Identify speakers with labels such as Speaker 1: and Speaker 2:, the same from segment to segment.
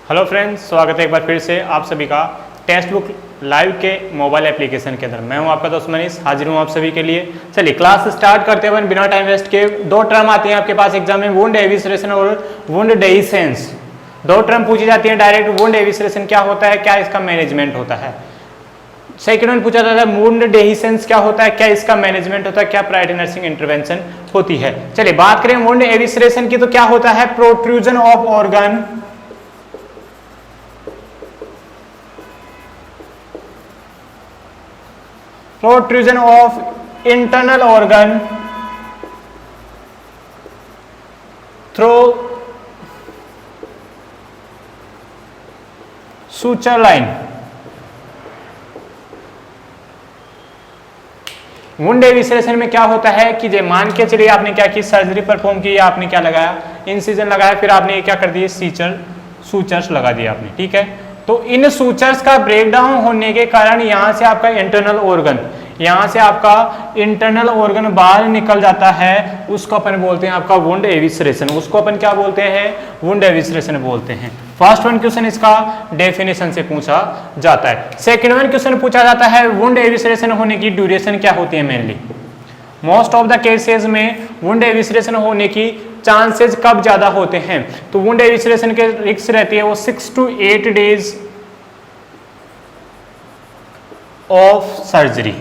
Speaker 1: Hello friends, स्वागत है एक बार फिर से आप सभी का टेक्स्ट बुक लाइव के मोबाइल एप्लीकेशन के अंदर। मैं हूं आपका दोस्त मनीष, हाजिर हूं आप सभी के लिए। चलिए क्लास स्टार्ट करते हैं बिना टाइम वेस्ट के। दो टर्म आती हैं आपके पास एग्जाम में, वुंड एविसरेशन और वुंड डेहिसेंस। दो टर्म पूछी जाती है डायरेक्ट। वुंड एविसरेशन क्या होता है, क्या इसका मैनेजमेंट होता है। सेकेंड में पूछा जाता है वुंड डेहिसेंस क्या होता है, क्या इसका मैनेजमेंट होता है, क्या प्रायोरिटी नर्सिंग इंटरवेंशन होती है। चलिए बात करें वुंड एविसरेशन की, तो क्या होता है, protrusion of organ protrusion of internal organ through suture line। Wound evisceration में क्या होता है कि जे मान के चलिए आपने क्या की, सर्जरी परफॉर्म की, आपने क्या लगाया, इंसिजन लगाया, फिर आपने क्या कर दिए, सूचर्स लगा दिए आपने, ठीक है। तो इन सूचर्स का ब्रेकडाउन होने के कारण यहां से आपका इंटरनल ऑर्गन बाहर निकल जाता है, उसको अपन बोलते हैं आपका वुंड एविसरेशन। उसको अपन क्या बोलते हैं, वुंड एविसरेशन बोलते हैं। फर्स्ट वन क्वेश्चन इसका डेफिनेशन से पूछा जाता है। सेकंड वन क्वेश्चन पूछा जाता है वुंड एविसरेशन होने की ड्यूरेशन क्या होती है। Mainly most of the cases में वुंड एविसरेशन होने की चांसेस कब ज्यादा होते हैं, तो वुंड एविसरेशन के रिस्क रहती है वो 6 to 8 days ऑफ सर्जरी,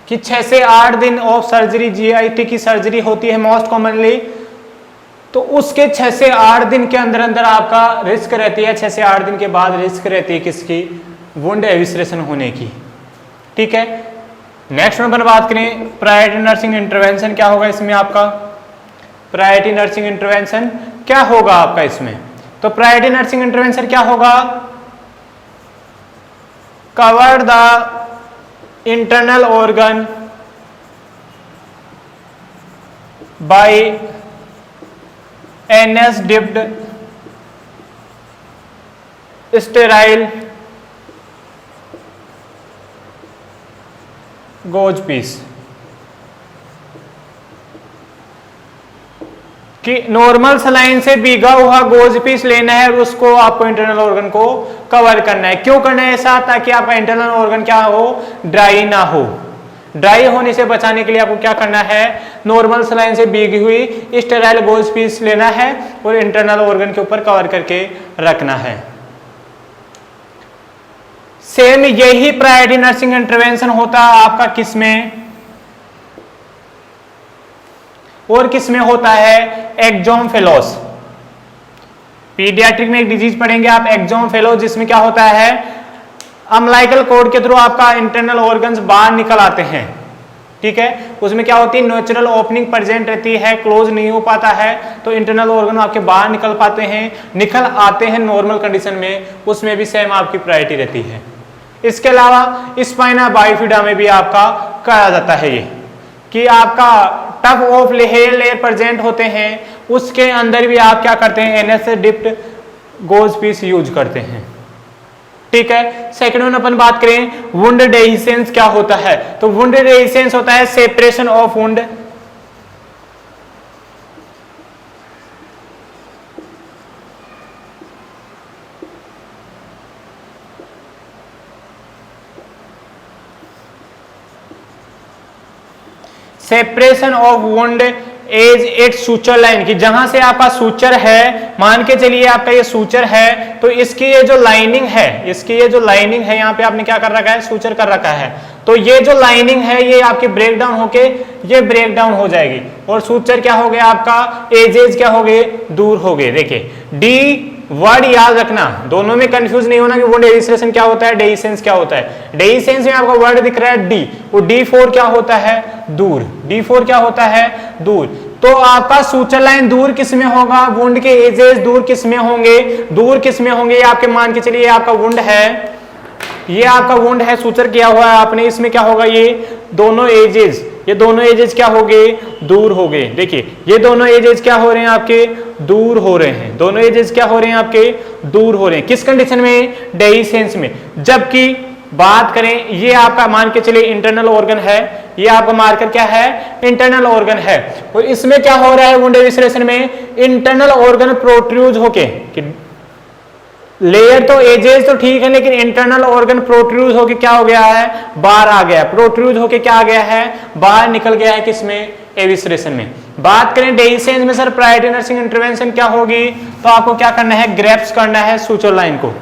Speaker 1: कि 6 से 8 दिन ऑफ सर्जरी, जीआईटी की सर्जरी होती है मोस्ट कॉमनली। तो उसके 6 से 8 दिन के अंदर अंदर आपका रिस्क रहती है, 6 से 8 दिन के बाद रिस्क रहती है किसकी, वुंड एविसरेशन होने की, ठीक है। नेक्स्ट में बात करें प्रायोरिटी नर्सिंग इंटरवेंशन क्या होगा इसमें आपका। प्रायोरिटी नर्सिंग इंटरवेंशन क्या होगा आपका इसमें, तो प्रायोरिटी नर्सिंग इंटरवेंशन क्या होगा, cover the internal organ by NS dipped sterile gauze piece, कि नॉर्मल सलाइन से भीगा हुआ गोज पीस लेना है और उसको आपको इंटरनल ऑर्गन को कवर करना है। क्यों करना है ऐसा, ताकि आपका इंटरनल ऑर्गन क्या हो, ड्राई ना हो। ड्राई होने से बचाने के लिए आपको क्या करना है, नॉर्मल सलाइन से भीगी हुई स्टेराइल गोज पीस लेना है और इंटरनल ऑर्गन के ऊपर कवर करके रखना है। सेम यही प्रायोरिटी नर्सिंग इंटरवेंशन होता है आपका किसमें, और किसमें होता है, एक्सोम्फेलोस। पीडियाट्रिक में एक डिजीज पढ़ेंगे आप, एक्सोम्फेलोस, जिसमें क्या होता है, अम्लाइकल कॉर्ड के थ्रू आपका इंटरनल ऑर्गन्स बाहर निकल आते हैं, ठीक है। उसमें क्या होती है, नेचुरल ओपनिंग प्रेजेंट रहती है, क्लोज नहीं हो पाता है, तो इंटरनल ऑर्गन आपके बाहर निकल पाते हैं, निकल आते हैं नॉर्मल कंडीशन में, उसमें भी सेम आपकी प्रायोरिटी रहती है। इसके अलावा स्पाइना बाइफिडा में भी आपका कहा जाता है ये, कि आपका tuft of hair layer present होते हैं, उसके अंदर भी आप क्या करते हैं, NS dipped gauze piece use करते हैं, ठीक है। सेकंड वन अपन बात करें वुंड डेहिसेंस क्या होता है, तो वुंड डेहिसेंस होता है separation of wound separation of wound edge its suture line, की जहां से आपका सूचर है, मान के चलिए आपका ये सूचर है, तो इसकी ये जो लाइनिंग है, यहाँ पे आपने क्या कर रखा है, सूचर कर रखा है, तो ये जो लाइनिंग है ये आपकी ब्रेक डाउन होके ये ब्रेक डाउन हो जाएगी, और सूचर क्या हो गया आपका, एजेज क्या हो गए, दूर हो गए। देखिए डी वर्ड याद रखना, दोनों में कंफ्यूज नहीं होना कि वुंड एविसरेशन क्या होता है, डेहिसेंस क्या होता है। डेहिसेंस में आपका वर्ड दिख रहा है डी, वो D4 क्या होता है, दूर। D4 क्या होता है, दूर। तो आपका सूचर लाइन दूर किसमें होगा, वुंड के एजेस दूर किसमें होंगे, ये आपके मान के चलिए आपका वुंड है, ये आपका वुंड है, सूचर किया हुआ है आपने, इसमें क्या होगा, ये दोनों एजेस क्या हो गए, दूर हो गए। देखिए ये दोनों एजेस क्या हो रहे हैं आपके, दूर हो रहे हैं, दोनों एजेस क्या हो रहे हैं आपके, दूर हो रहे हैं। किस कंडीशन में, डेहिसेंस में। जबकि बात करें, ये आपका मान के चलिए इंटरनल ऑर्गन है, ये आपका मार्कर क्या है, इंटरनल ऑर्गन है। और इसमें क्या हो रहा है वुंड एविसरेशन में, इंटरनल ऑर्गन प्रोट्रूज होके, लेयर तो एजेस तो ठीक है लेकिन इंटरनल ऑर्गन प्रोट्रूज होके क्या हो गया है, बाहर आ गया, प्रोट्रूज होके क्या आ गया है, बाहर निकल गया है, किसमें, एविसरेशन में। बात करें डेहिसेंस में सर प्रायोरिटी नर्सिंग इंटरवेंशन क्या होगी, तो आपको क्या करना है, ग्रेप्स करना है सूचर लाइन को।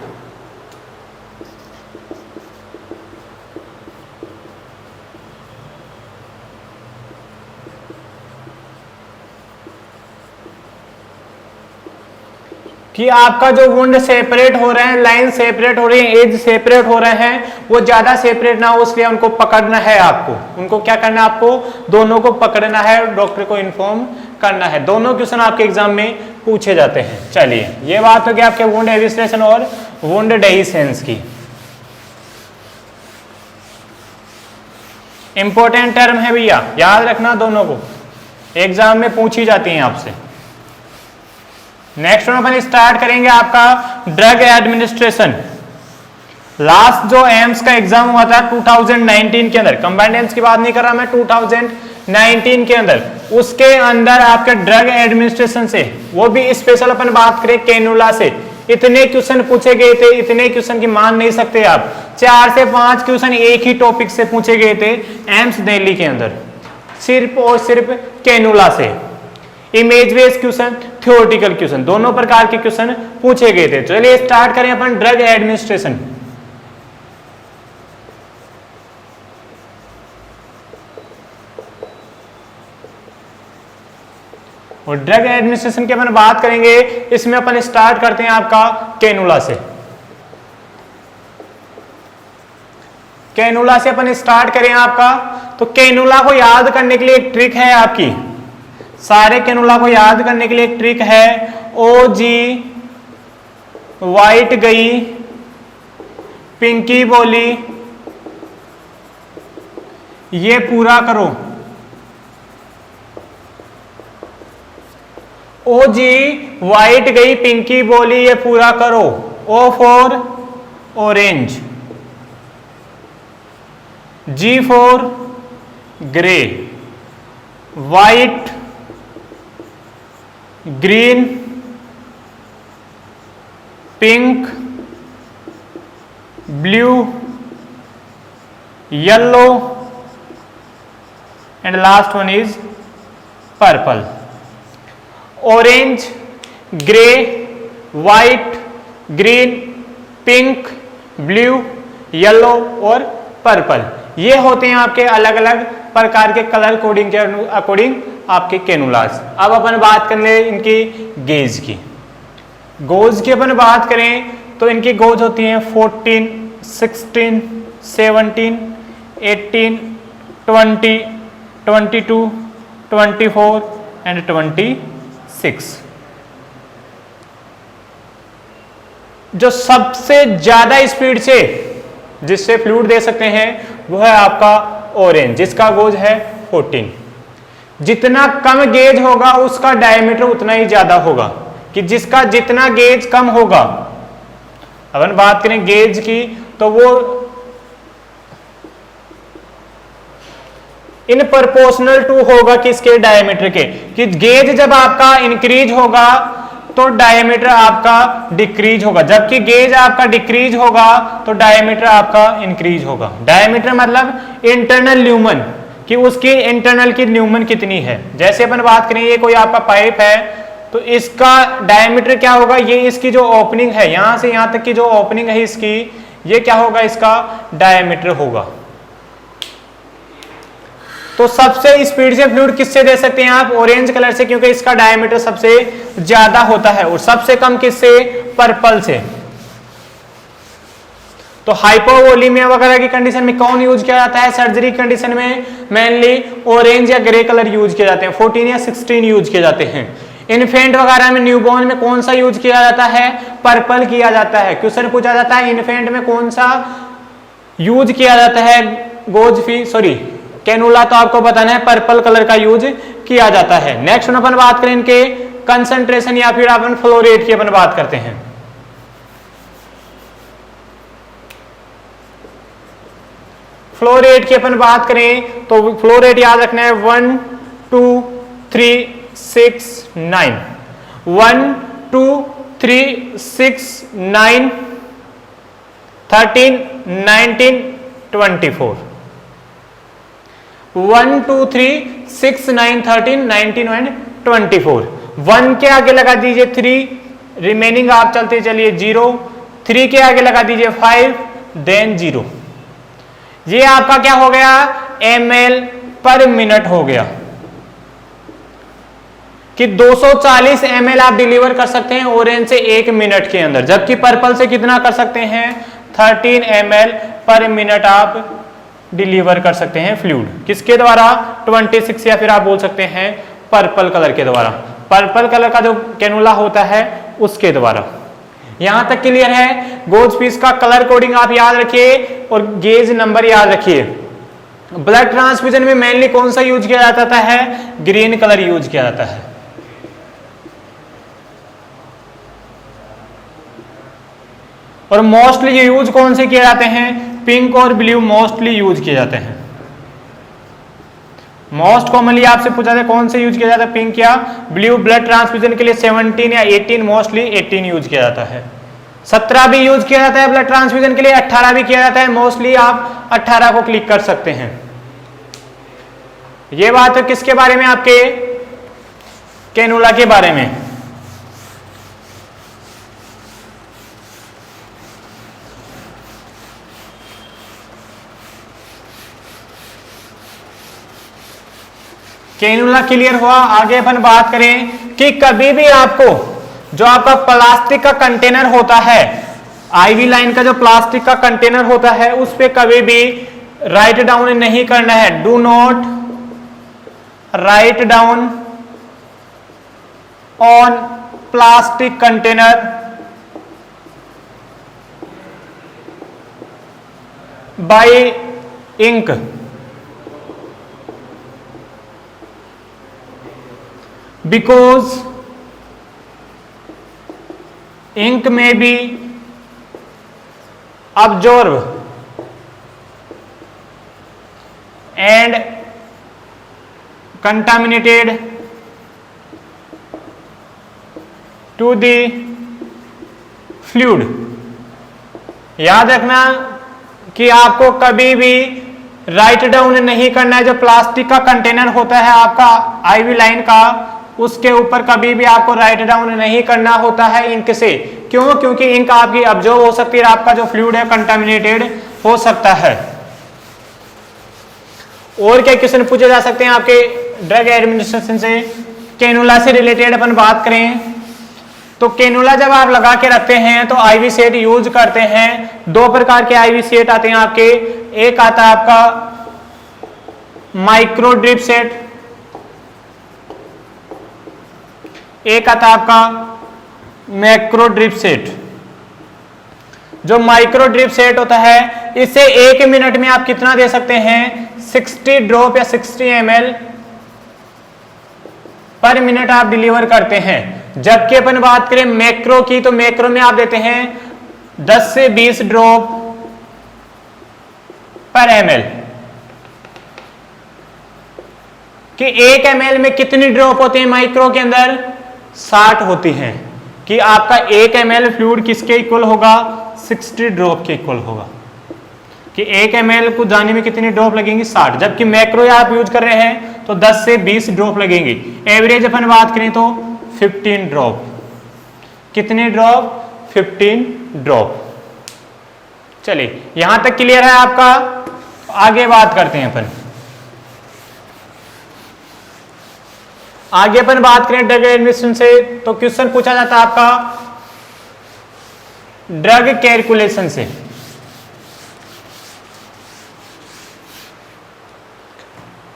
Speaker 1: कि आपका जो वुंड सेपरेट हो रहे हैं, लाइन सेपरेट हो रही है, एज सेपरेट हो रहे हैं, वो ज्यादा सेपरेट ना हो, इसलिए उनको पकड़ना है आपको, उनको क्या करना है, आपको दोनों को पकड़ना है, डॉक्टर को इन्फॉर्म करना है। दोनों क्वेश्चन आपके एग्जाम में पूछे जाते हैं। चलिए ये बात हो गई आपके वुंड एविसरेशन और वुंड डेहिसेंस की। इंपॉर्टेंट टर्म है भैया, याद रखना, दोनों को एग्जाम में पूछी जाती हैं आपसे। नेक्स्ट वन अपन स्टार्ट करेंगे आपका ड्रग एडमिनिस्ट्रेशन। लास्ट जो एम्स का एग्जाम हुआ था 2019 के अंदर, कंबाइंड एम्स की बात नहीं कर रहा मैं, 2019 के अंदर, उसके अंदर आपके ड्रग एडमिनिस्ट्रेशन से, वो भी स्पेशल अपन बात करें कैनुला से, इतने क्वेश्चन पूछे गए थे, इतने क्वेश्चन की मान नहीं सकते आप, 4 से 5 क्वेश्चन एक ही टॉपिक से पूछे गए थे एम्स दिल्ली के अंदर, सिर्फ और सिर्फ कैनुला से। Image based question, theoretical question, दोनों प्रकार के क्वेश्चन पूछे गए थे। चलिए स्टार्ट करें अपन ड्रग एडमिनिस्ट्रेशन। और ड्रग एडमिनिस्ट्रेशन की अपन बात करेंगे, इसमें अपन स्टार्ट करते हैं आपका कैनुला से। कैनुला से अपन स्टार्ट करें आपका, तो कैनुला को याद करने के लिए एक ट्रिक है आपकी, सारे कैनुला को याद करने के लिए एक ट्रिक है, ओ जी वाइट गई, पिंकी बोली, ये पूरा करो। ओ जी वाइट गई, पिंकी बोली, ये पूरा करो। O for orange, G for grey, white, green, pink, blue, yellow and last one is purple. Orange, grey, white, green, pink, blue, yellow और पर्पल, ये होते हैं आपके अलग अलग प्रकार के कलर कोडिंग के अकॉर्डिंग आपके कैनुलास। अब अपन बात कर ले इनकी गेज की। गोज की अपन बात करें तो इनकी गोज होती हैं 14, 16, 17, 18, 20, 22, 24 एंड 26। जो सबसे ज्यादा स्पीड से जिससे फ्लूइड दे सकते हैं वो है आपका ऑरेंज, जिसका गोज है 14। जितना कम गेज होगा उसका डायमीटर उतना ही ज्यादा होगा, कि जिसका जितना गेज कम होगा, अपन बात करें गेज की तो वो इन प्रोपोर्शनल टू होगा किसके, डायमीटर के, कि गेज जब आपका इंक्रीज होगा तो डायमीटर आपका डिक्रीज होगा, जबकि गेज आपका डिक्रीज होगा तो डायमीटर आपका इंक्रीज होगा। डायमीटर मतलब इंटरनल ल्यूमन, कि उसकी इंटरनल की ल्यूमन कितनी है। जैसे अपन बात करें ये कोई आपका पाइप है तो इसका डायमीटर क्या होगा, ये इसकी जो ओपनिंग है यहां से यहां तक की जो ओपनिंग है इसकी, ये क्या होगा, इसका डायमीटर होगा। तो सबसे स्पीड से फ्लूइड किससे दे सकते हैं आप, ऑरेंज कलर से, क्योंकि इसका डायमीटर सबसे ज्यादा होता है, और सबसे कम किससे, पर्पल से। तो हाइपोवोलीमिया वगैरह की कंडीशन में कौन यूज किया जाता है, सर्जरी कंडीशन में मेनली ऑरेंज या ग्रे कलर यूज किए जाते हैं, 14 या 16 यूज किए जाते हैं। इन्फेंट वगैरह में, न्यूबॉर्न में कौन सा यूज किया जाता है, पर्पल किया जाता है। क्वेश्चन पूछा जाता है इन्फेंट में कौन सा यूज किया जाता है, गोज फी सॉरी कैनुला, तो आपको बताना है पर्पल कलर का यूज किया जाता है। नेक्स्ट अपन बात करें इनके कंसंट्रेशन या फिर अपन फ्लो रेट की अपन बात करते हैं। फ्लो रेट की अपन बात करें तो फ्लो रेट याद रखना है 1 2 3 6 9, 1 2 3 6 9 13 19 24, 1 2 3 6 9 13 19 एंड 24। 1 के आगे लगा दीजिए 3, रिमेनिंग आप चलते चलिए 0, 3 के आगे लगा दीजिए 5, देन 0। ये आपका क्या हो गया, ml पर मिनट हो गया कि 240 ml आप डिलीवर कर सकते हैं ऑरेंज से 1 मिनट के अंदर, जबकि पर्पल से कितना कर सकते हैं, 13 ml पर मिनट आप डिलीवर कर सकते हैं फ्लूइड। किसके द्वारा, 26, या फिर आप बोल सकते हैं पर्पल कलर के द्वारा, पर्पल कलर का जो कैनुला होता है उसके द्वारा। यहां तक क्लियर है। गोज पीस का कलर कोडिंग आप याद रखिए और गेज नंबर याद रखिए। ब्लड ट्रांसफ्यूजन में मेनली कौन सा यूज किया जाता है, ग्रीन कलर यूज किया जाता है। और मोस्टली यूज कौन से किए जाते हैं, पिंक और ब्लू मोस्टली यूज किए जाते हैं। मोस्ट कॉमनली आपसे पूछा जाता है कौन से यूज किया जाता है, पिंक या ब्लू। ब्लड ट्रांसफ्यूजन के लिए 17 या 18, मोस्टली 18 यूज किया जाता है। 17 भी यूज किया जाता है ब्लड ट्रांसफ्यूजन के लिए, 18 भी किया जाता है, मोस्टली आप 18 को क्लिक कर सकते हैं। ये बात है किसके बारे में, आपके कैनुला के बारे में। कैनुला क्लियर हुआ। आगे अपन बात करें कि कभी भी आपको जो आपका प्लास्टिक का कंटेनर होता है, आईवी लाइन का जो प्लास्टिक का कंटेनर होता है, उस पे कभी भी राइट डाउन नहीं करना है। Do not write down on plastic container by ink, because ink may be absorbed and contaminated to the fluid। याद रखना कि आपको कभी भी राइट डाउन नहीं करना है। जो प्लास्टिक का कंटेनर होता है आपका आईवी लाइन का, उसके ऊपर कभी भी आपको राइट डाउन नहीं करना होता है इंक से। क्यों, क्योंकि इंक आपकी अब्जॉर्ब हो सकती है, आपका जो फ्लूइड है कंटामिनेटेड हो सकता है। और क्या क्वेश्चन पूछे जा सकते हैं आपके ड्रग एडमिनिस्ट्रेशन से, कैनुला से रिलेटेड अपन बात करें तो कैनुला जब आप लगा के रखते हैं तो आईवी सेट यूज करते हैं। 2 प्रकार के आईवी सेट आते हैं आपके, एक आता है आपका माइक्रो ड्रिप सेट, एक आता है आपका मैक्रो ड्रिप सेट। जो माइक्रो ड्रिप सेट होता है, इसे 1 मिनट में आप कितना दे सकते हैं, 60 ड्रॉप या 60 ml पर मिनट आप डिलीवर करते हैं। जबकि अपन बात करें मैक्रो की, तो मैक्रो में आप देते हैं 10 से 20 ड्रॉप पर ml। कि 1 ml में कितनी ड्रॉप होती है माइक्रो के अंदर, 60 होती हैं। कि आपका 1 ml फ्लूइड किसके इक्वल होगा, 60 ड्रॉप के इक्वल होगा। कि 1 ml को जाने में कितनी ड्रॉप लगेंगी, 60। जबकि मैक्रो आप यूज कर रहे हैं तो 10 से 20 ड्रॉप लगेंगी। एवरेज अपन बात करें तो 15 ड्रॉप। कितने ड्रॉप, 15 ड्रॉप। चलिए यहां तक क्लियर है आपका। आगे बात करते हैं अपन। आगे अपन बात करें ड्रग एडमिनिस्ट्रेशन से, तो क्वेश्चन पूछा जाता है आपका ड्रग कैलकुलेशन से।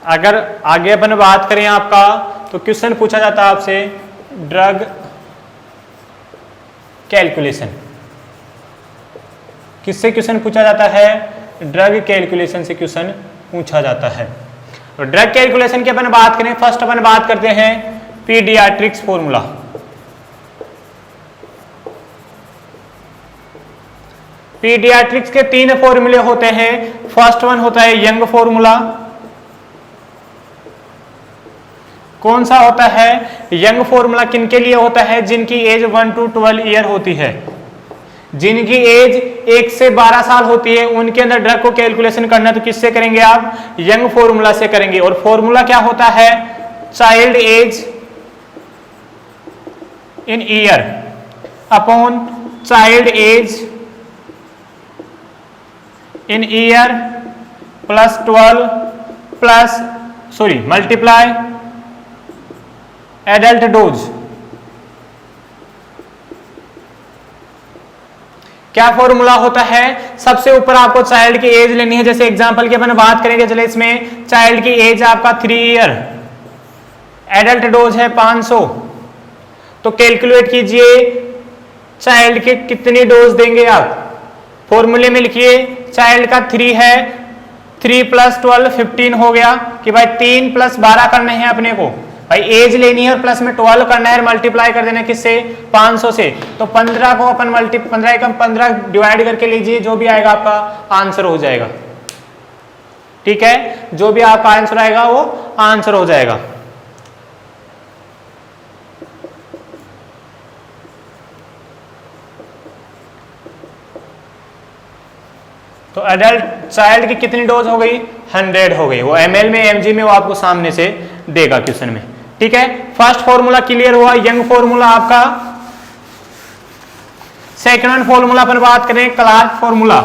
Speaker 1: अगर आगे अपन बात करें आपका, तो क्वेश्चन पूछा जाता है आपसे ड्रग कैलकुलेशन। किससे क्वेश्चन पूछा जाता है, ड्रग कैलकुलेशन से क्वेश्चन पूछा जाता है। तो ड्रग कैलकुलेशन की अपन बात करें, फर्स्ट अपन बात करते हैं पीडियाट्रिक्स फॉर्मूला। पीडियाट्रिक्स के 3 फॉर्मूले होते हैं। फर्स्ट वन होता है यंग फॉर्मूला। कौन सा होता है यंग फॉर्मूला? किनके लिए होता है? जिनकी एज 1 to 12 ईयर होती है, जिनकी एज 1 से 12 साल होती है, उनके अंदर ड्रग को कैलकुलेशन करना तो किससे करेंगे आप? यंग फॉर्मूला से करेंगे। और फॉर्मूला क्या होता है? Child age in year upon child age in year plus 12 plus multiply adult dose. क्या फॉर्मूला होता है? सबसे ऊपर आपको चाइल्ड की एज लेनी है। जैसे एग्जांपल की अपन बात करेंगे, चले इसमें चाइल्ड की एज आपका 3 ईयर, एडल्ट डोज है 500, तो कैलकुलेट कीजिए चाइल्ड के कितनी डोज देंगे आप। फॉर्मूले में लिखिए चाइल्ड का 3 है, 3 + 12 15 हो गया कि भाई 3 + 12 करने हैं अपने को, भाई एज लेनी है और प्लस में 12 करना है, मल्टीप्लाई कर देना किससे? 500 से। तो 15 को अपन 15 डिवाइड करके लीजिए, जो भी आएगा आपका आंसर हो जाएगा। ठीक है, जो भी आपका आंसर आएगा वो आंसर हो जाएगा। तो एडल्ट चाइल्ड की कितनी डोज हो गई? 100 हो गई। वो ml में mg में वो आपको सामने से देगा क्वेश्चन में। ठीक है, फर्स्ट फॉर्मूला क्लियर हुआ, यंग फॉर्मूला आपका। सेकंड फॉर्मूला पर बात करें, क्लार्क फॉर्मूला।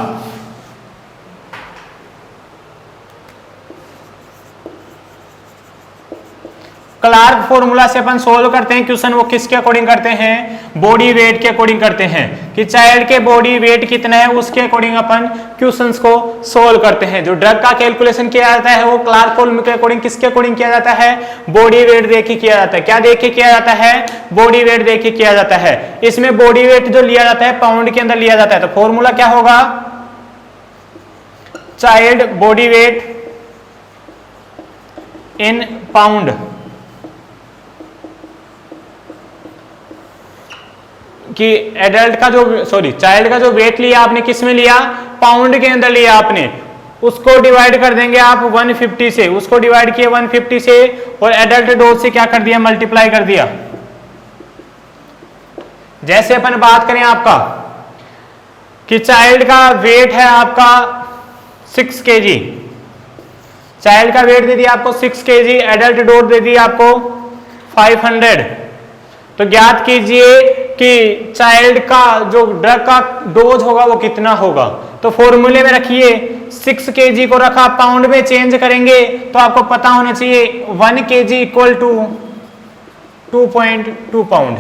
Speaker 1: क्लार्क फॉर्मूला से अपन सोल्व करते हैं क्वेश्चन। वो किसके अकॉर्डिंग करते हैं? बॉडी वेट के अकॉर्डिंग करते हैं कि चाइल्ड के बॉडी वेट कितना है, उसके अकॉर्डिंग अपन क्वेश्चंस को सोल्व करते हैं। जो ड्रग का कैलकुलेशन किया जाता है वो क्लार्क फॉर्मूला के अकॉर्डिंग किसके अकॉर्डिंग किया जाता है? बॉडी वेट देख के किया जाता है। क्या देख के किया जाता है? बॉडी वेट देख के किया जाता है। इसमें बॉडी वेट जो लिया जाता है पाउंड के अंदर लिया जाता है। तो फॉर्मूला क्या होगा? चाइल्ड बॉडी वेट इन पाउंड। कि एडल्ट का जो चाइल्ड का जो वेट लिया आपने किस में लिया? पाउंड के अंदर लिया आपने। उसको डिवाइड कर देंगे आप 150 से, उसको डिवाइड किया 150 से और एडल्ट डोज से क्या कर दिया? मल्टीप्लाई कर दिया। जैसे अपन बात करें आपका कि चाइल्ड का वेट है आपका 6 kg, चाइल्ड का वेट दे दिया आपको 6 kg, एडल्ट डोज दे दी आपको 500। तो ज्ञात कीजिए कि चाइल्ड का जो ड्रग का डोज होगा वो कितना होगा। तो फॉर्मूले में रखिए 6 kg को रखा, पाउंड में चेंज करेंगे तो आपको पता होना चाहिए 1 kg इक्वल टू 2.2 पाउंड।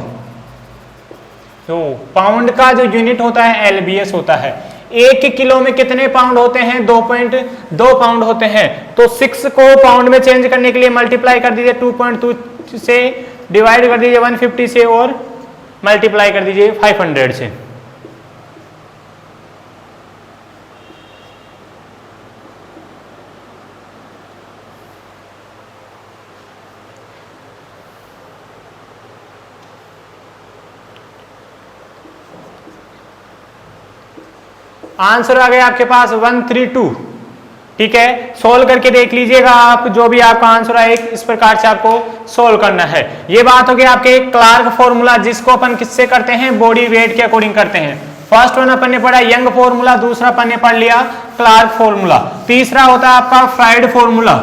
Speaker 1: तो पाउंड का जो यूनिट होता है LBS होता है। 1 किलो में कितने पाउंड होते हैं? 2.2 पाउंड होते हैं। तो 6 को पाउंड में चेंज करने के लिए मल्टीप्लाई कर दीजिए 2.2 से, डिवाइड कर दीजिए 150 से और मल्टीप्लाई कर दीजिए 500 से। आंसर आ गया आपके पास 132। ठीक है, सोल्व करके देख लीजिएगा आप, जो भी आपका आंसर आए इस प्रकार से आपको सोल्व करना है। ये बात होगी आपके क्लार्क फॉर्मूला, जिसको अपन किससे करते हैं? बॉडी वेट के अकॉर्डिंग करते हैं। फर्स्ट वन अपन ने पढ़ा यंग फॉर्मूला, दूसरा अपन ने पढ़ लिया क्लार्क फॉर्मूला, तीसरा होता है आपका फ्राइड फॉर्मूला।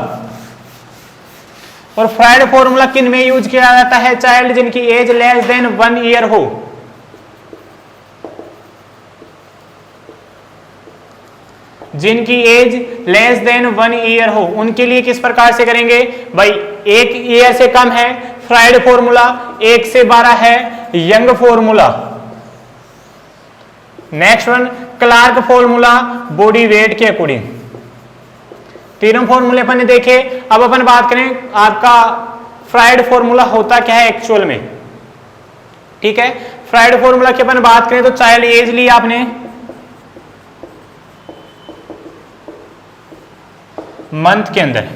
Speaker 1: और फ्राइड फॉर्मूला किन में यूज किया जाता है? चाइल्ड जिनकी एज लेस देन 1 ईयर हो। जिनकी एज लेस देन 1 ईयर हो उनके लिए किस प्रकार से करेंगे? भाई 1 ईयर से कम है फ्राइड फॉर्मूला, 1 से 12 है young formula. Next one Clark formula, body weight के अकॉर्डिंग। तीनों फॉर्मूले अपन ने देखे। अब अपन बात करें आपका फ्राइड फॉर्मूला होता क्या है एक्चुअल में। ठीक है, फ्राइड फॉर्मूला की अपन बात करें तो चाइल्ड एज ली आपने, मंथ के अंदर।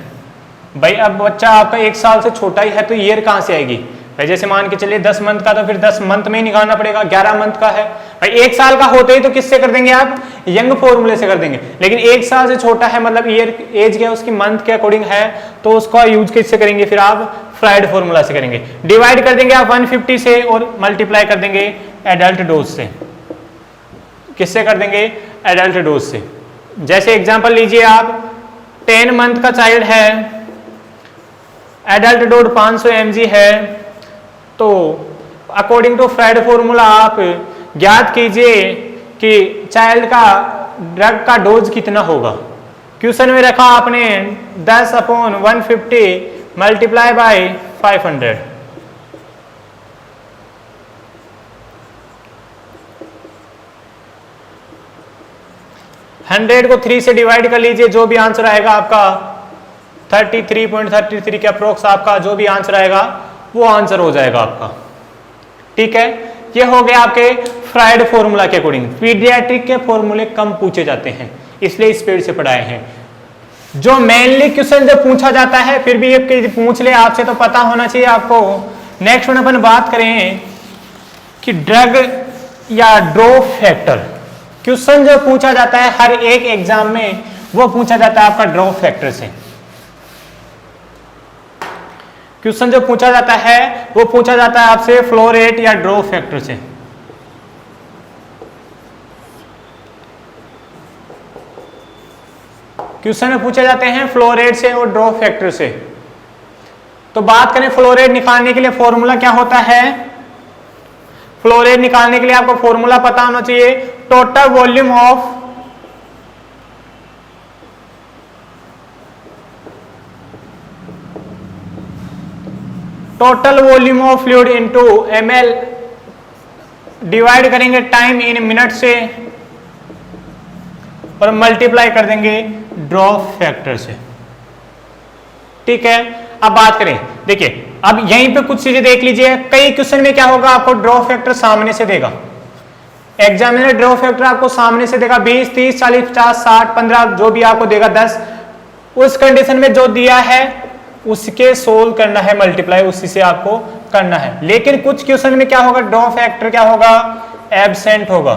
Speaker 1: भाई अब बच्चा आपका 1 साल से छोटा ही है तो ईयर कहां से आएगी? भाई जैसे मान के चलिए 10 मंथ का, तो फिर 10 मंथ में ही निकालना पड़ेगा। 11 मंथ का है भाई, 1 साल का होते ही तो किससे कर देंगे आप? यंग फॉर्मूले से कर देंगे। लेकिन 1 साल से छोटा है, मतलब ईयर एज क्या उसकी मंथ के अकॉर्डिंग है, तो उसका यूज किससे करेंगे, फिर आप फ्राइड फॉर्मूला से करेंगे। डिवाइड कर देंगे आप 150 से और मल्टीप्लाई कर देंगे एडल्ट डोज से। किससे कर देंगे, एडल्ट डोज से। जैसे एग्जांपल लीजिए आप, 10 मंथ का चाइल्ड है, एडल्ट डोज 500 mg है, तो अकॉर्डिंग टू फ्राइड फॉर्मूला आप ज्ञात कीजिए कि चाइल्ड का ड्रग का डोज कितना होगा। क्वेश्चन में रखा आपने 10/150 मल्टीप्लाई बाय 500। हंड्रेड को 3 से डिवाइड कर लीजिए, जो भी आंसर आएगा आपका 33.33 के अप्रोक्स आपका जो भी आंसर आएगा वो आंसर हो जाएगा आपका। ठीक है, ये हो गया आपके फ्राइड फॉर्मूला के अकॉर्डिंग। पीडियाट्रिक के फॉर्मूले कम पूछे जाते हैं, इसलिए स्पीड से पढ़ाए हैं। जो मेनली क्वेश्चन जो पूछा जाता है, फिर भी ये पूछ ले आपसे तो पता होना चाहिए आपको। नेक्स्ट वन अपन बात करें कि ड्रग या ड्रॉप फैक्टर। क्वेश्चन जो पूछा जाता है हर एक एग्जाम में, वो पूछा जाता है आपका ड्रॉप फैक्टर से। क्वेश्चन जो पूछा जाता है वो पूछा जाता है आपसे फ्लो रेट या ड्रॉप फैक्टर से। क्वेश्चन में पूछे जाते हैं फ्लो रेट से और ड्रॉप फैक्टर से। तो बात करें फ्लो रेट निकालने के लिए फॉर्मूला क्या होता है। फ्लो रेट निकालने के लिए आपको फॉर्मूला पता होना चाहिए, total volume of fluid into ml, divide करेंगे टाइम इन मिनट से और मल्टीप्लाई कर देंगे ड्रॉप फैक्टर से। ठीक है, अब बात करें, देखिए अब यहीं पे कुछ चीजें देख लीजिए। कई क्वेश्चन में क्या होगा, आपको ड्रॉप फैक्टर सामने से देगा। एग्जामिनर ड्रॉप फैक्टर आपको सामने से देगा 20, 30, 40, 50, 60, 15 जो भी आपको देगा 10। उस कंडीशन में जो दिया है उसके सोल्व करना है, मल्टीप्लाई उसी से आपको करना है। लेकिन कुछ क्वेश्चन में क्या होगा, ड्रॉप फैक्टर क्या होगा, एब्सेंट होगा।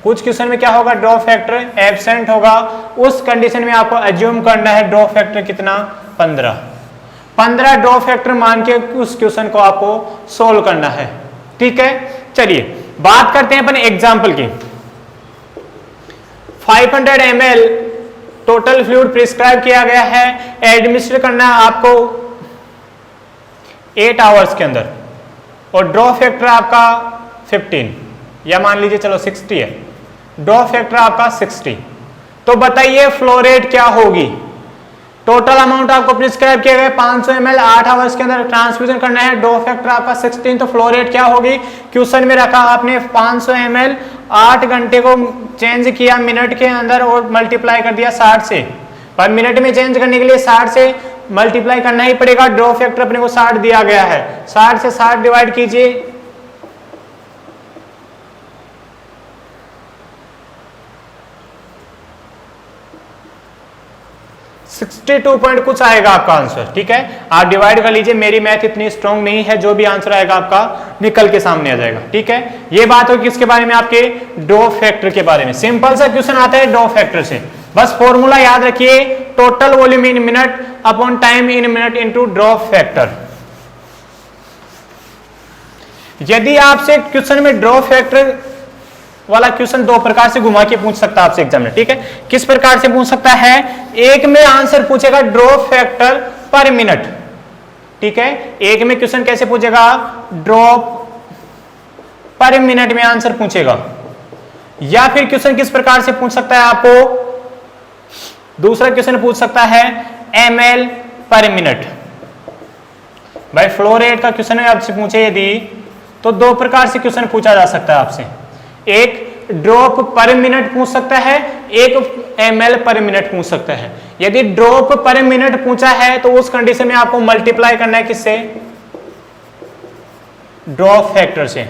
Speaker 1: कुछ क्वेश्चन में क्या होगा, ड्रॉप फैक्टर एब्सेंट होगा। उस कंडीशन में आपको अज्यूम करना है ड्रॉप फैक्टर कितना, 15 ड्रॉप फैक्टर मान के उस क्वेश्चन को आपको सोल्व करना है। ठीक है, चलिए बात करते हैं अपन एग्जाम्पल की। 500 ml टोटल फ्लूइड प्रिस्क्राइब किया गया है, एडमिनिस्टर करना है आपको 8 आवर्स के अंदर, और ड्रॉप फैक्टर आपका 15 या मान लीजिए चलो 60 है, ड्रॉप फैक्टर आपका 60। तो बताइए फ्लो रेट क्या होगी। टोटल अमाउंट आपको प्रिस्क्राइब किया गया 500 ml 8 आवर्स के अंदर ट्रांसफ्यूजन करना है, ड्रॉप फैक्टर आपका 16। तो फ्लो रेट क्या होगी, क्वेश्चन में रखा आपने 500 ml 8 घंटे को चेंज किया मिनट के अंदर और मल्टीप्लाई कर दिया 60 से। पर मिनट में चेंज करने के लिए 60 से मल्टीप्लाई करना ही पड़ेगा। ड्रॉप फैक्टर अपने को 60 दिया गया है, 60 से 60 डिवाइड कीजिए, $62 कुछ आएगा आपका आंसर। ठीक है, आप डिवाइड कर लीजिए, मेरी मैथ इतनी स्ट्रॉन्ग नहीं है, जो भी आंसर आएगा आपका निकल के सामने आ जाएगा। ठीक है, ये बात होगी किसके बारे में, आपके ड्रॉप फैक्टर के बारे में। सिंपल सा क्वेश्चन आता है ड्रॉप फैक्टर से, बस फॉर्मूला याद रखिए, total volume in minute upon time in minute into drop factor. यदि आपसे क्वेश्चन में ड्रॉप फैक्टर वाला क्वेश्चन 2 प्रकार से घुमा के पूछ सकता है आपसे एग्जामिनर। ठीक है, किस प्रकार से पूछ सकता है, एक में आंसर पूछेगा ड्रॉप फैक्टर पर मिनट। ठीक है, एक में क्वेश्चन कैसे पूछेगा, ड्रॉप पर मिनट में आंसर पूछेगा। या फिर क्वेश्चन किस प्रकार से पूछ सकता है, आपको दूसरा क्वेश्चन पूछ सकता है ml पर मिनट। भाई फ्लो रेट का क्वेश्चन आपसे पूछे यदि, तो 2 प्रकार से क्वेश्चन पूछा जा सकता है आपसे, एक ड्रॉप पर मिनट पूछ सकता है, एक ml पर मिनट पूछ सकता है। यदि ड्रॉप पर मिनट पूछा है तो उस कंडीशन में आपको मल्टीप्लाई करना है किससे, ड्रॉप फैक्टर से।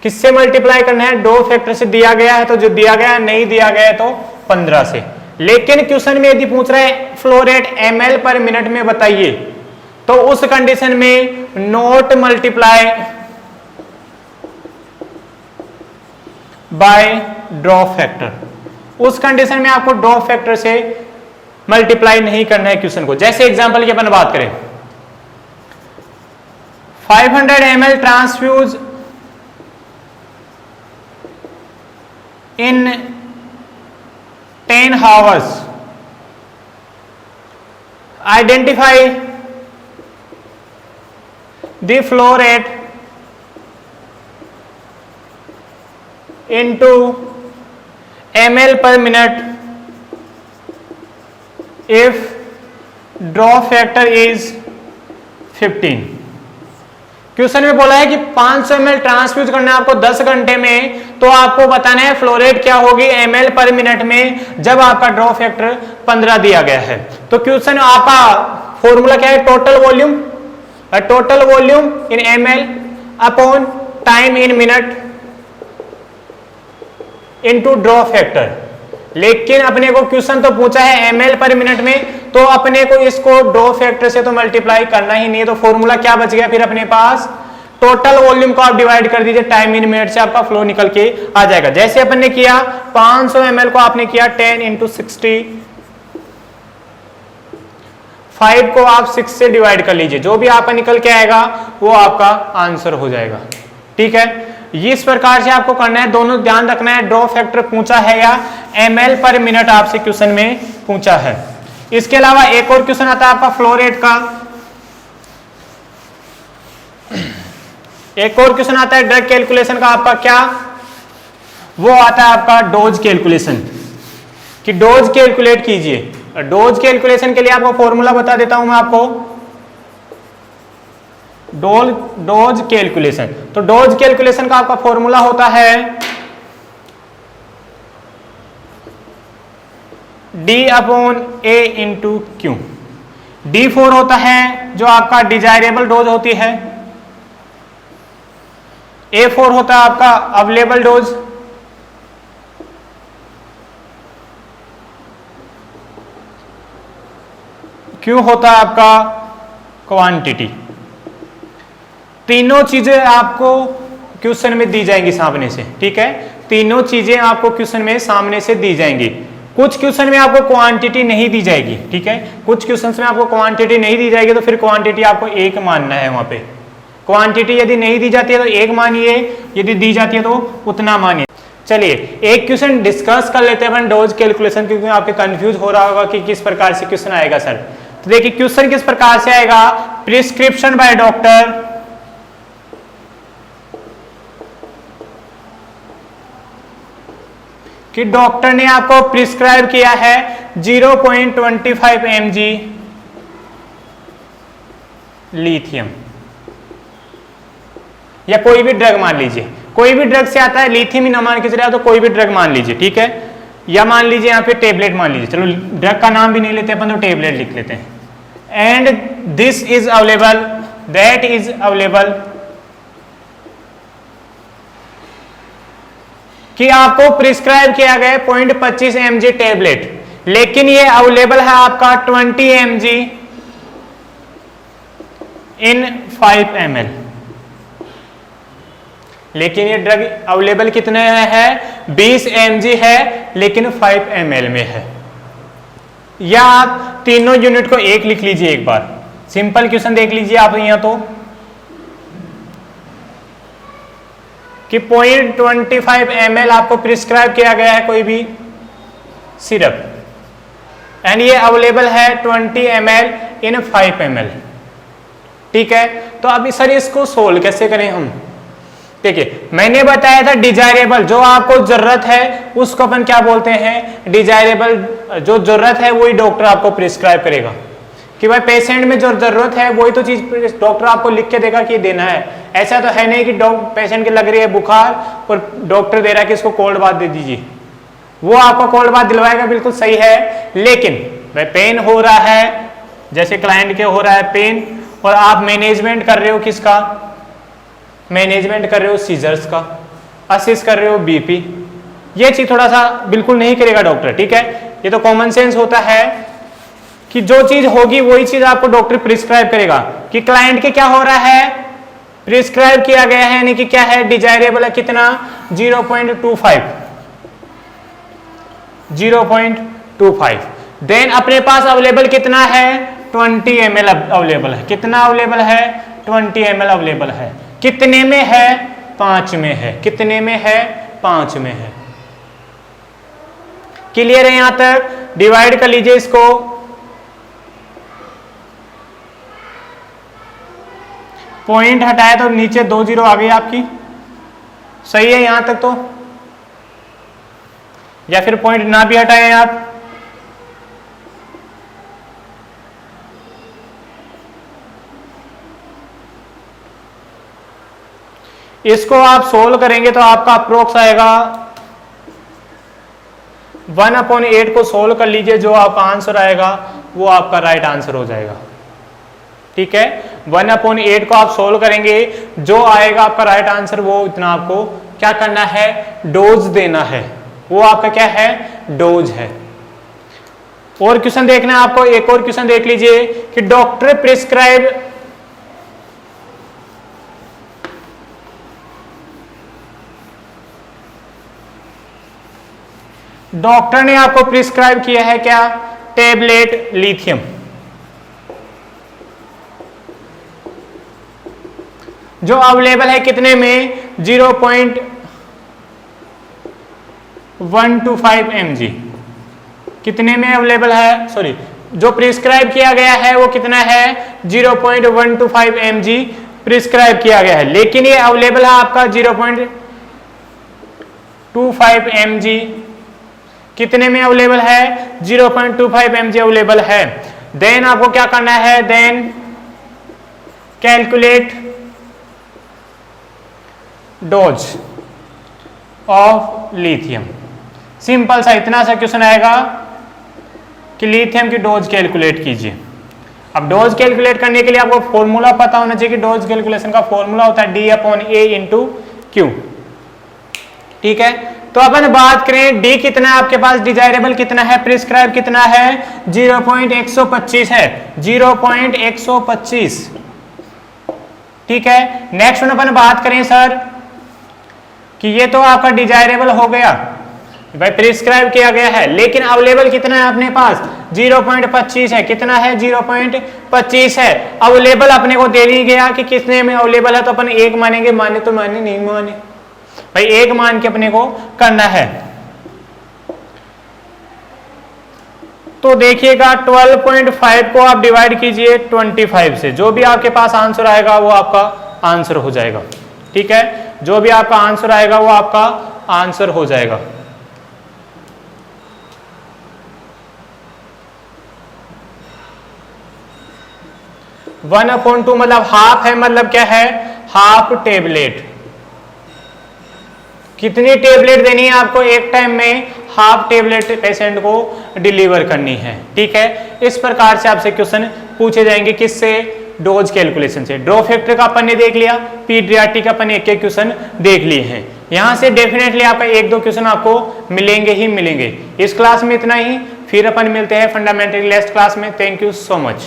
Speaker 1: किससे मल्टीप्लाई करना है, ड्रॉप फैक्टर से। दिया गया है तो जो दिया गया है, नहीं दिया गया है तो 15 से। लेकिन क्वेश्चन में यदि पूछ रहा है फ्लो रेट ml पर मिनट में बताइए, तो उस कंडीशन में note multiply by drop factor. उस कंडीशन में आपको ड्रॉप फैक्टर से मल्टीप्लाई नहीं करना है क्वेश्चन को। जैसे एग्जांपल की अपन बात करें, 500 ml transfuse in 10 hours, identify the flow rate into ml per minute if drop factor is 15। Question में बोला है कि 500 ml ट्रांसफ्यूज करना है आपको 10 घंटे में, तो आपको बताना है फ्लो रेट क्या होगी ml पर मिनट में जब आपका ड्रॉप फैक्टर 15 दिया गया है। तो क्वेश्चन आपका फॉर्मूला क्या है, total volume, total volume in ml upon time in minute into drop factor. लेकिन अपने को क्वेश्चन तो पूछा है ml पर मिनट में, तो अपने को इसको ड्रॉप फैक्टर से तो मल्टीप्लाई करना ही नहीं है। तो फॉर्मूला क्या बच गया फिर अपने पास, टोटल वॉल्यूम को आप डिवाइड कर दीजिए टाइम इन मिनट से, आपका फ्लो निकल के आ जाएगा। जैसे अपन ने किया 500 ml को आपने किया 10 इंटू 60, 5 को आप 6 से डिवाइड कर लीजिए, जो भी आपका निकल के आएगा वो आपका आंसर हो जाएगा। ठीक है, इस प्रकार से आपको करना है। दोनों ध्यान रखना है, ड्रॉप फैक्टर पूछा है या ml पर मिनट आपसे क्वेश्चन में पूछा है। इसके अलावा एक और क्वेश्चन आता है आपका फ्लो रेट का। एक और क्वेश्चन आता है ड्रग कैलकुलेशन का आपका, क्या वो आता है आपका डोज कैलकुलेशन, कि डोज कैलकुलेट कीजिए। डोज कैलकुलेशन के लिए आपको फॉर्मूला बता देता हूं मैं आपको, डोज कैलकुलेशन। तो डोज कैलकुलेशन का आपका फॉर्मूला होता है D upon A into Q. D4 होता है जो आपका डिजायरेबल डोज होती है, A4 होता है आपका अवेलेबल डोज, Q होता है आपका क्वांटिटी। तीनों चीजें आपको क्वेश्चन में दी जाएंगी सामने से। ठीक है, तीनों चीजें आपको क्वेश्चन में सामने से दी जाएंगी। कुछ क्वेश्चन में आपको क्वांटिटी नहीं दी जाएगी। ठीक है, कुछ क्वेश्चन में आपको क्वांटिटी नहीं दी जाएगी, तो फिर क्वांटिटी आपको एक मानना है। वहां पे क्वांटिटी यदि नहीं दी जाती है तो एक मानिए, यदि दी जाती है तो उतना मानिए। चलिए एक क्वेश्चन डिस्कस कर लेते हैं अपन डोज कैलकुलेशन, क्योंकि आपके कंफ्यूज हो रहा होगा कि किस प्रकार से क्वेश्चन आएगा सर। तो देखिए क्वेश्चन किस प्रकार से आएगा, प्रिस्क्रिप्शन बाय डॉक्टर कि डॉक्टर ने आपको प्रिस्क्राइब किया है 0.25 mg लिथियम, या कोई भी ड्रग मान लीजिए, कोई भी ड्रग से आता है, लिथियम ही ना मान के चले तो कोई भी ड्रग मान लीजिए। ठीक है, या मान लीजिए यहाँ पे टेबलेट मान लीजिए, चलो ड्रग का नाम भी नहीं लेते अपन, तो टेबलेट लिख लेते हैं। And this is available, that is available, कि आपको प्रिस्क्राइब किया गया 0.25 mg टेबलेट, लेकिन ये अवेलेबल है आपका 20 mg इन 5 ml। लेकिन ये ड्रग अवेलेबल कितने है, 20 mg है, लेकिन 5 ml में है। या आप तीनों यूनिट को एक लिख लीजिए एक बार, सिंपल क्वेश्चन देख लीजिए आप यहाँ तो, कि 0.25 ml आपको प्रिस्क्राइब किया गया है कोई भी सिरप, एंड ये अवेलेबल है 20 ml इन 5 ml। ठीक है, तो अब सर इसको सोल्व कैसे करें हम। देखिए मैंने बताया था डिजायरेबल, जो आपको जरूरत है उसको अपन क्या बोलते हैं, डिजायरेबल। जो जरूरत है वही डॉक्टर आपको प्रिस्क्राइब करेगा, कि भाई पेशेंट में जो जरूरत है वही तो चीज डॉक्टर आपको लिख के देगा कि देना है। ऐसा तो है नहीं कि पेशेंट के लग रही है बुखार और डॉक्टर दे रहा है कि इसको कोल्ड बाथ दे दीजिए, वो आपको कोल्ड बाथ दिलवाएगा, बिल्कुल सही है। लेकिन भाई पेन हो रहा है, जैसे क्लाइंट के हो रहा है पेन, और आप मैनेजमेंट कर रहे हो किसका, मैनेजमेंट कर रहे हो सीजर्स का, असिस्ट कर रहे हो बीपी, ये चीज थोड़ा सा बिल्कुल नहीं करेगा डॉक्टर। ठीक है, ये तो कॉमन सेंस होता है कि जो चीज होगी वही चीज आपको डॉक्टर प्रिस्क्राइब करेगा। कि क्लाइंट के क्या हो रहा है, प्रिस्क्राइब किया गया है, यानी कि क्या है, डिजायरेबल है कितना, 0.25, 0.25। देन अपने पास अवेलेबल कितना है, 20 ml अवेलेबल है। कितना अवेलेबल है, 20 ml अवेलेबल है। कितने में है, 5 में है। कितने में है, 5 में है। क्लियर है यहां तक? डिवाइड कर लीजिए इसको, पॉइंट हटाया तो नीचे 2 जीरो आ गई आपकी, सही है यहां तक तो, या फिर पॉइंट ना भी हटाए आप। इसको आप सोल्व करेंगे तो आपका अप्रोक्स आएगा 1/8 को सोल्व कर लीजिए, जो आपका आंसर आएगा वो आपका राइट आंसर हो जाएगा। ठीक है, 1/8 को आप सोल्व करेंगे, जो आएगा आपका राइट आंसर वो इतना आपको क्या करना है, डोज देना है। वो आपका क्या है, डोज है। और क्वेश्चन देखना है आपको, एक और क्वेश्चन देख लीजिए कि डॉक्टर प्रिस्क्राइब, डॉक्टर ने आपको प्रिस्क्राइब किया है क्या, टेबलेट लिथियम। जो अवेलेबल है कितने में, 0.125 mg। कितने में अवेलेबल है, सॉरी, जो प्रिस्क्राइब किया गया है वो कितना है, 0.125 mg प्रिस्क्राइब किया गया है, लेकिन ये अवेलेबल है आपका 0.25 mg। कितने में अवेलेबल है, 0.25 mg अवेलेबल है। देन आपको क्या करना है, then calculate dose of lithium. Simple सा इतना सा क्वेश्चन आएगा कि लिथियम की डोज कैलकुलेट कीजिए। अब डोज कैलकुलेट करने के लिए आपको फॉर्मूला पता होना चाहिए कि डोज कैलकुलेशन का फॉर्मूला होता है D/A/Q। ठीक है, तो अपन बात करें डी कितना है आपके पास, डिजायरेबल कितना है, प्रिस्क्राइब कितना है, 0.125 है, 0.125। ठीक है, नेक्स्ट वन अपन बात करें सर कि ये तो आपका डिजायरेबल हो गया भाई, प्रिस्क्राइब किया गया है, लेकिन अवेलेबल कितना है अपने पास, 0.25 है। कितना है, 0.25 है। अवेलेबल अपने को दे दी गया कि कितने में अवेलेबल है, तो अपन एक मानेंगे, माने तो माने, नहीं माने भाई एक मान के अपने को करना है। तो देखिएगा 12.5 को आप डिवाइड कीजिए 25 से, जो भी आपके पास आंसर आएगा वो आपका आंसर हो जाएगा। ठीक है, जो भी आपका आंसर आएगा वो आपका आंसर हो जाएगा। वन अपॉन 2 मतलब हाफ है, मतलब क्या है, हाफ टेबलेट। कितनी टेबलेट देनी है आपको, एक टाइम में हाफ टेबलेट पेशेंट को डिलीवर करनी है। ठीक है, इस प्रकार से आपसे क्वेश्चन पूछे जाएंगे, किससे, डोज कैलकुलेशन से। ड्रॉ फैक्टर का अपन ने देख लिया, पीडियाट्रिक का अपन एक एक क्वेश्चन देख लिए हैं। यहां से डेफिनेटली आपका 1-2 क्वेश्चन आपको मिलेंगे ही मिलेंगे। इस क्लास में इतना ही, फिर अपन मिलते हैं फंडामेंटल लेस्ट क्लास में। Thank you so much.